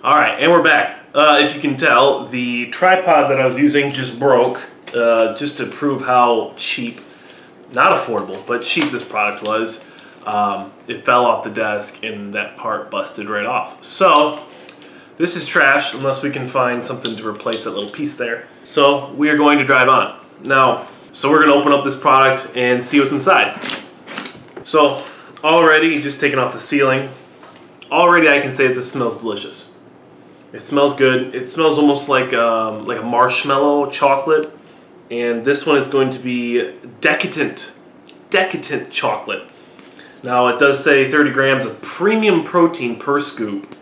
Alright, and we're back. If you can tell, the tripod that I was using just broke, just to prove how cheap, not affordable, but cheap this product was. It fell off the desk and that part busted right off. So, this is trash unless we can find something to replace that little piece there. So, we are going to drive on. Now, so we're going to open up this product and see what's inside. So, already, just taking off the sealing, already I can say that this smells delicious. It smells good. It smells almost like a marshmallow chocolate. And this one is going to be decadent chocolate. Now it does say 30 grams of premium protein per scoop,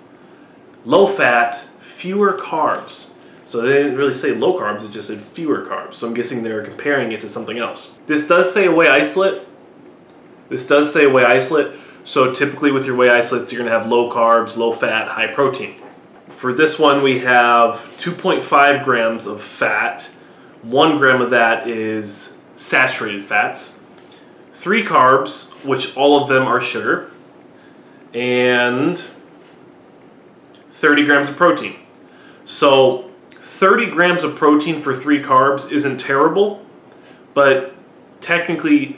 low fat, fewer carbs. So they didn't really say low carbs, it just said fewer carbs. So I'm guessing they're comparing it to something else. This does say a whey isolate. So typically with your whey isolates, you're gonna have low carbs, low fat, high protein. For this one, we have 2.5 grams of fat. 1 gram of that is saturated fats. 3 carbs, which all of them are sugar. And 30 grams of protein. So 30 grams of protein for 3 carbs isn't terrible, but technically,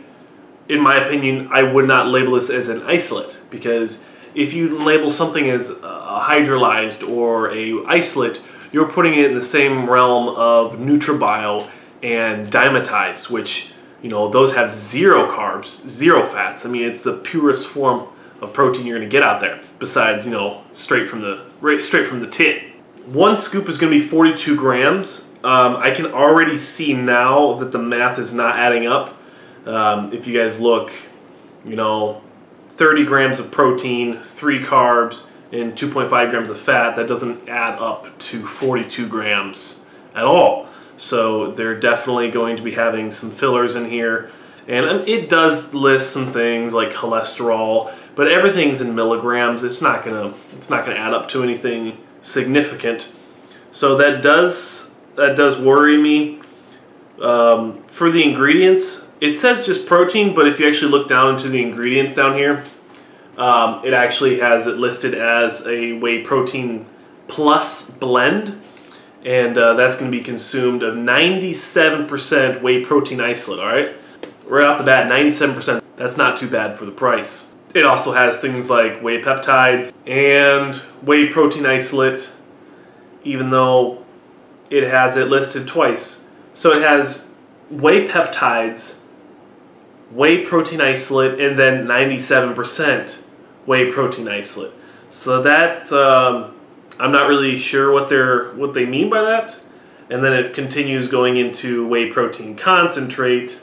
in my opinion, I would not label this as an isolate, because if you label something as a hydrolyzed or a isolate, you're putting it in the same realm of NutraBio and Dimetized, which, you know, those have 0 carbs, 0 fats. I mean, it's the purest form of protein you're going to get out there, besides, you know, straight from the tin. 1 scoop is going to be 42 grams. I can already see now that the math is not adding up. If you guys look, you know, 30 grams of protein, 3 carbs, and 2.5 grams of fat, that doesn't add up to 42 grams at all. So they're definitely going to be having some fillers in here. And it does list some things like cholesterol, but everything's in milligrams. It's not gonna add up to anything significant. So that does worry me. For the ingredients, it says just protein, but if you actually look down into the ingredients down here, it actually has it listed as a whey protein plus blend, and that's going to be consumed of 97% whey protein isolate. All right, right off the bat, 97%. That's not too bad for the price. It also has things like whey peptides and whey protein isolate, even though it has it listed twice. So it has whey peptides, whey protein isolate, and then 97% whey protein isolate. So that I'm not really sure what they mean by that. And then it continues going into whey protein concentrate,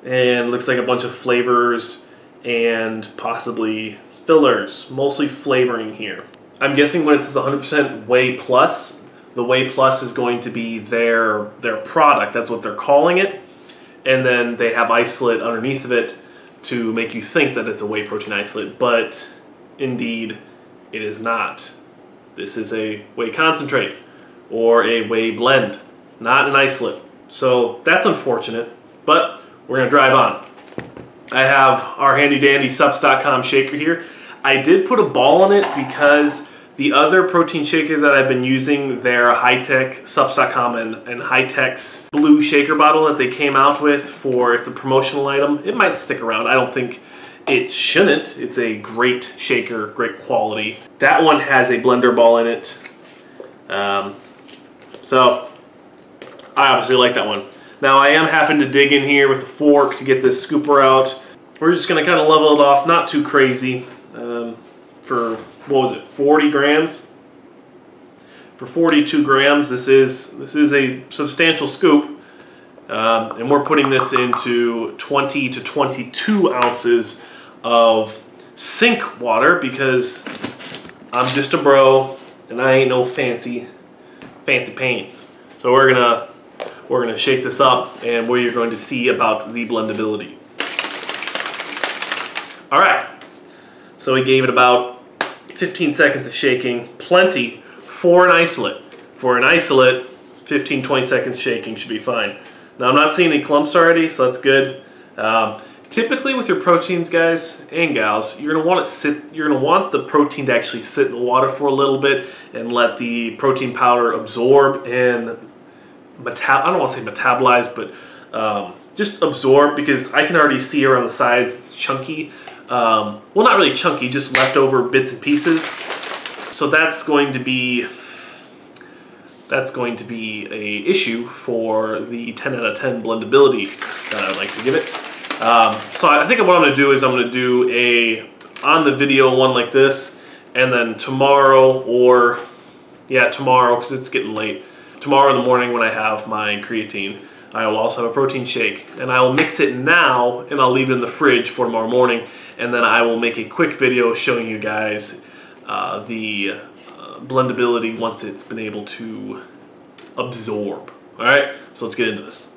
and looks like a bunch of flavors and possibly fillers, mostly flavoring here. I'm guessing when it says 100% whey plus, the whey plus is going to be their product. That's what they're calling it. And then they have isolate underneath of it to make you think that it's a whey protein isolate, but indeed it is not. This is a whey concentrate or a whey blend, not an isolate. So that's unfortunate, but we're gonna drive on. I have our handy dandy Supps.com shaker here. I did put a ball in it because the other protein shaker that I've been using, their high-tech Supps.com and high-tech's blue shaker bottle that they came out with for, it's a promotional item. It might stick around. I don't think it shouldn't. It's a great shaker, great quality. That one has a blender ball in it. So I obviously like that one. Now I am having to dig in here with a fork to get this scooper out. We're just gonna kind of level it off, not too crazy. For, what was it, 40 grams? For 42 grams, this is a substantial scoop. And we're putting this into 20 to 22 ounces of sink water because I'm just a bro and I ain't no fancy pants. So we're gonna shake this up, and what you're going to see about the blendability. All right, so we gave it about 15 seconds of shaking, plenty for an isolate. For an isolate, 15-20 seconds shaking should be fine. Now I'm not seeing any clumps already, so that's good. Typically with your proteins, guys and gals, you're gonna want the protein to actually sit in the water for a little bit and let the protein powder absorb and I don't want to say metabolize, but just absorb, because I can already see around the sides it's chunky. Well, not really chunky, just leftover bits and pieces. So that's going to be a issue for the 10 out of 10 blendability that I'd like to give it. So I think what I'm going to do is I'm going to do a on the video one like this, and then tomorrow, or yeah, tomorrow, because it's getting late, tomorrow in the morning when I have my creatine, I will also have a protein shake, and I will mix it now and I'll leave it in the fridge for tomorrow morning, and then I will make a quick video showing you guys the blendability once it's been able to absorb. Alright, so let's get into this.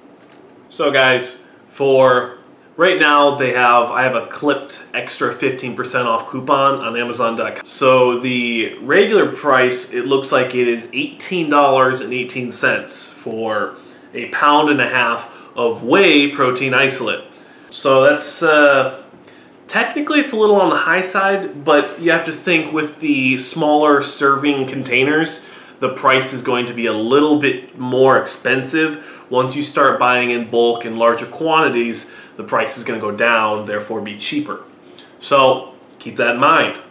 So guys, for right now I have a clipped extra 15% off coupon on Amazon.com. So the regular price, it looks like it is $18.18 for a pound and a half of whey protein isolate. So that's technically it's a little on the high side, but you have to think with the smaller serving containers, the price is going to be a little bit more expensive. Once you start buying in bulk and larger quantities, the price is going to go down, therefore be cheaper. So keep that in mind.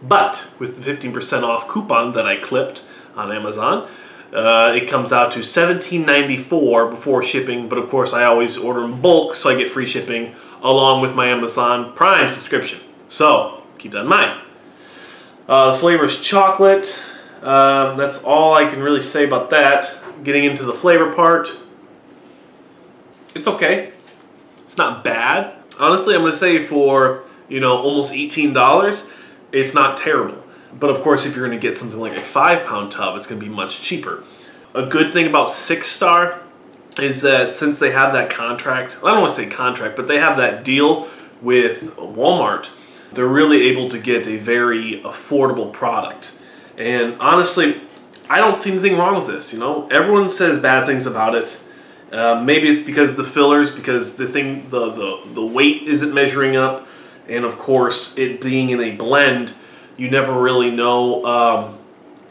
But with the 15% off coupon that I clipped on Amazon, it comes out to $17.94 before shipping, but of course I always order in bulk, so I get free shipping along with my Amazon Prime subscription. So keep that in mind. The flavor is chocolate. That's all I can really say about that. Getting into the flavor part, it's okay. It's not bad. Honestly, I'm going to say for, you know, almost $18, it's not terrible. But of course, if you're going to get something like a 5-pound tub, it's going to be much cheaper. A good thing about SixStAR is that since they have that contract, I don't want to say contract, but they have that deal with Walmart, they're really able to get a very affordable product. And honestly, I don't see anything wrong with this. You know, everyone says bad things about it. Maybe it's because the fillers, because the weight isn't measuring up, and of course, it being in a blend, you never really know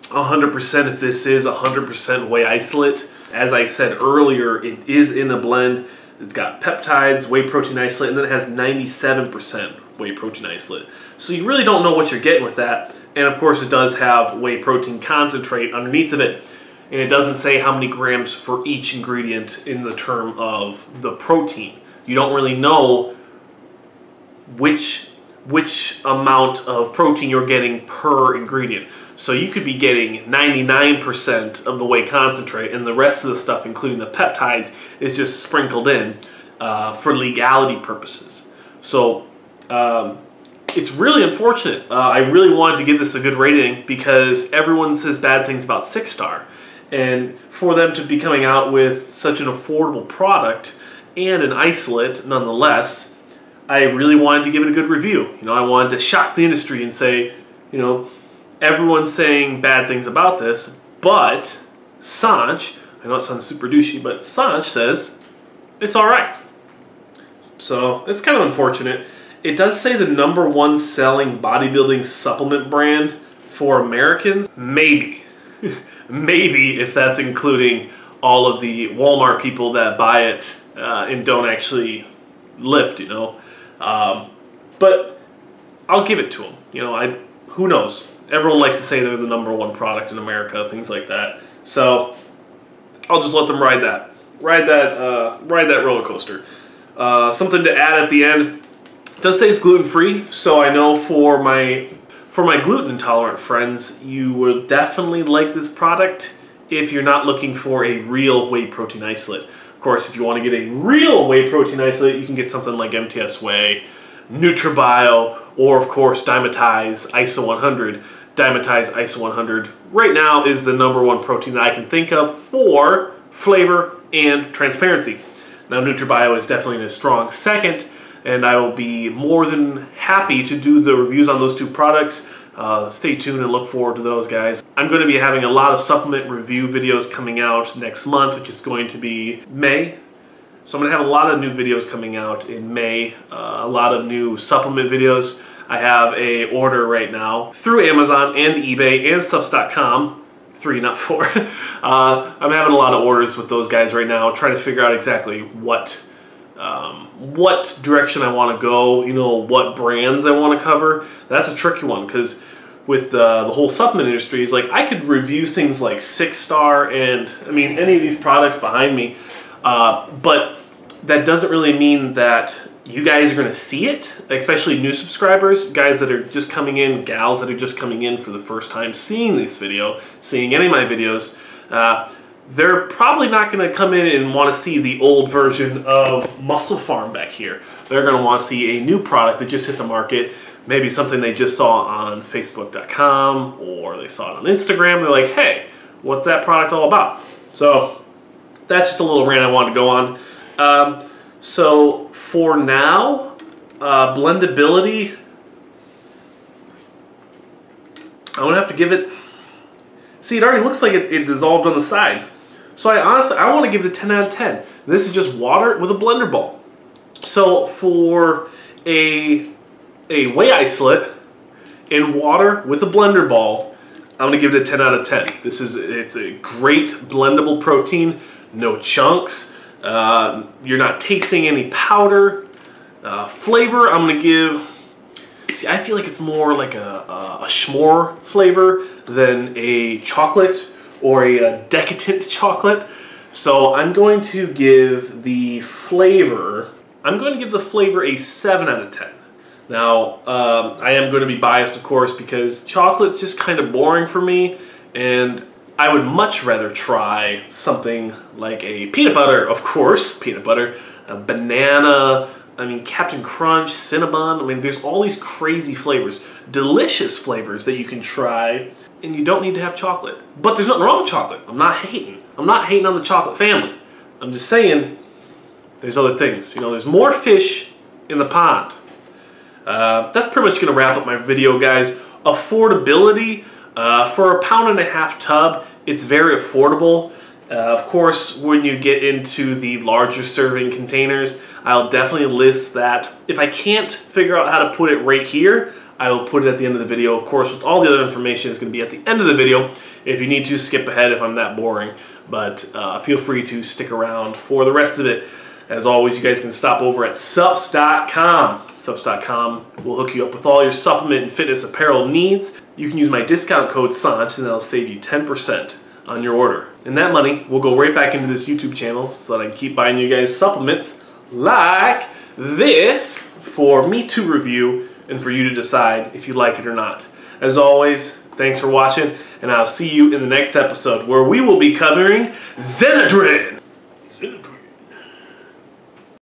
100% if this is 100% whey isolate. As I said earlier, it is in a blend. It's got peptides, whey protein isolate, and then it has 97% whey protein isolate. So you really don't know what you're getting with that. And of course, it does have whey protein concentrate underneath of it. And it doesn't say how many grams for each ingredient in the term of the protein. You don't really know which amount of protein you're getting per ingredient. So you could be getting 99% of the whey concentrate, and the rest of the stuff, including the peptides, is just sprinkled in for legality purposes. So it's really unfortunate. I really wanted to give this a good rating because everyone says bad things about SixStAR. And for them to be coming out with such an affordable product and an isolate nonetheless, I really wanted to give it a good review. You know, I wanted to shock the industry and say, you know, everyone's saying bad things about this, but SixStAR, I know it sounds super douchey, but SixStAR says it's all right. So it's kind of unfortunate. It does say the #1 selling bodybuilding supplement brand for Americans. Maybe. Maybe if that's including all of the Walmart people that buy it and don't actually lift, you know. But I'll give it to them. You know, who knows? Everyone likes to say they're the #1 product in America, things like that. So I'll just let them ride that roller coaster. Something to add at the end. It does say it's gluten-free, so I know for my gluten intolerant friends, you would definitely like this product if you're not looking for a real whey protein isolate. Of course, if you want to get a real whey protein isolate, you can get something like MTS Whey, NutriBio, or of course Dymatize ISO 100. Dymatize ISO 100 right now is the #1 protein that I can think of for flavor and transparency. Now NutriBio is definitely in a strong second, and I will be more than happy to do the reviews on those two products. Stay tuned and look forward to those, guys. I'm going to be having a lot of supplement review videos coming out next month, which is going to be May. So I'm going to have a lot of new videos coming out in May, a lot of new supplement videos. I have a order right now through Amazon and eBay and Subs.com. 3, not 4. I'm having a lot of orders with those guys right now, trying to figure out exactly what direction I want to go, you know, what brands I want to cover. That's a tricky one, because with the whole supplement industry, is like I could review things like SixStAR and, I mean, any of these products behind me, but that doesn't really mean that you guys are going to see it, especially new subscribers, guys that are just coming in, gals that are just coming in for the first time seeing this video, seeing any of my videos. They're probably not going to come in and want to see the old version of Muscle Farm back here. They're going to want to see a new product that just hit the market, maybe something they just saw on Facebook.com or they saw it on Instagram. They're like, hey, what's that product all about? So that's just a little rant I wanted to go on. So for now, Blendability, I'm going to have to give it, see, it already looks like it dissolved on the sides. So I want to give it a 10 out of 10. This is just water with a blender ball. So for a whey isolate in water with a blender ball, I'm going to give it a 10 out of 10. It's a great blendable protein, no chunks. You're not tasting any powder. Flavor, I'm going to give, see, I feel like it's more like a s'more flavor than a chocolate or a decadent chocolate. So I'm going to give the flavor, a 7 out of 10. Now, I am going to be biased, of course, because chocolate's just kind of boring for me, and I would much rather try something like a peanut butter, of course, peanut butter, a banana, I mean, Captain Crunch, Cinnabon. I mean, there's all these crazy flavors, delicious flavors that you can try, and you don't need to have chocolate. But there's nothing wrong with chocolate. I'm not hating. I'm not hating on the chocolate family. I'm just saying there's other things. You know, there's more fish in the pond. That's pretty much going to wrap up my video, guys. Affordability. For a £1.50 tub, it's very affordable. Of course, when you get into the larger serving containers, I'll definitely list that. If I can't figure out how to put it right here, I will put it at the end of the video. Of course, with all the other information, it's going to be at the end of the video. If you need to, skip ahead if I'm that boring. But feel free to stick around for the rest of it. As always, you guys can stop over at Subs.com. Subs.com will hook you up with all your supplement and fitness apparel needs. You can use my discount code SAUNCH and that'll save you 10% on your order. And that money will go right back into this YouTube channel so that I can keep buying you guys supplements like this for me to review and for you to decide if you like it or not. As always, thanks for watching, and I'll see you in the next episode where we will be covering Zenadrin.